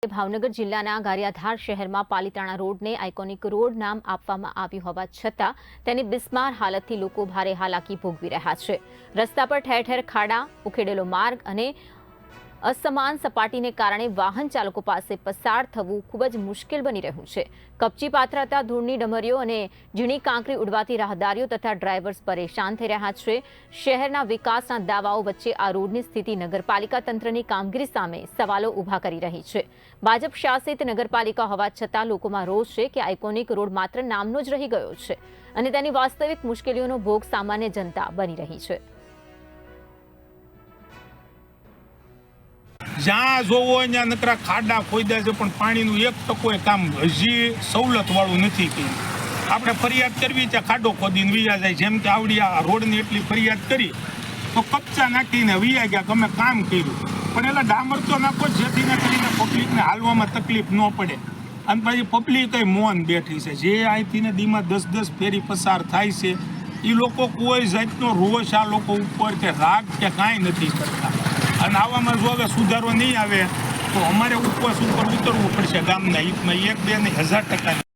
ભાવનગર જિલ્લાના ગારિયાધાર શહેરમાં Palitana રોડને iconic road નામ આપવામાં આવ્યું હોવા છતાં તેની બિસ્માર હાલતથી લોકો ભારે હાલાકી ભોગવી રહ્યા છે। રસ્તા પર ઠેર ઠેર ખાડા, ઉખેડેલો માર્ગ અને અસમાન સપાટીને કારણે વાહન ચાલકો પાસે પસાર થવું ખૂબ જ મુશ્કેલ બની રહ્યું છે। કપચી પાથરાતા ધૂળની ડમરીઓ અને ઝીણી કાંકરી ઉડવાથી રાહદારીઓ તથા ડ્રાઈવર્સ પરેશાન થઈ રહ્યા છે। શહેરના વિકાસના દાવાઓ વચ્ચે આ રોડની સ્થિતિ નગરપાલિકા તંત્રની કામગીરી સામે સવાલો ઊભા કરી રહી છે। ભાજપ શાસિત નગરપાલિકા હોવા છતાં લોકોમાં રોષ છે કે આઇકોનિક રોડ માત્ર નામનો જ રહી ગયો છે અને તેની વાસ્તવિક મુશ્કેલીઓનો ભોગ સામાન્ય જનતા બની રહી છે। જ્યાં જોવો ત્યાં નકરા ખાડા ખોદ્યા છે, પણ પાણીનું 1% કામ હજી સવલતવાળું નથી કર્યું। આપણે ફરિયાદ કરવી ત્યાં ખાડો ખોદીને વૈયા જાય। જેમ કે આવડી આ રોડની એટલી ફરિયાદ કરી તો કપચા નાખીને વૈયા ગયા કે અમે કામ કર્યું, પણ એટલે ડામર તો નાખો જેથી કરીને પબ્લિકને હાલવામાં તકલીફ ન પડે। અને પછી પબ્લિક કઈ મૌન બેઠી છે। જે અહીંથી ને દીમાં 10-10 ફેરી પસાર થાય છે એ લોકો કોઈ જાતનો રોષ આ લોકો ઉપર કે રાગ કે કાંઈ નથી કરતા। અને આવામાં જો હવે સુધારો નહીં આવે તો અમારે ઉપવાસ ઉપર ઉતરવું પડશે ગામના હિતમાં 1-2 ને 1000%।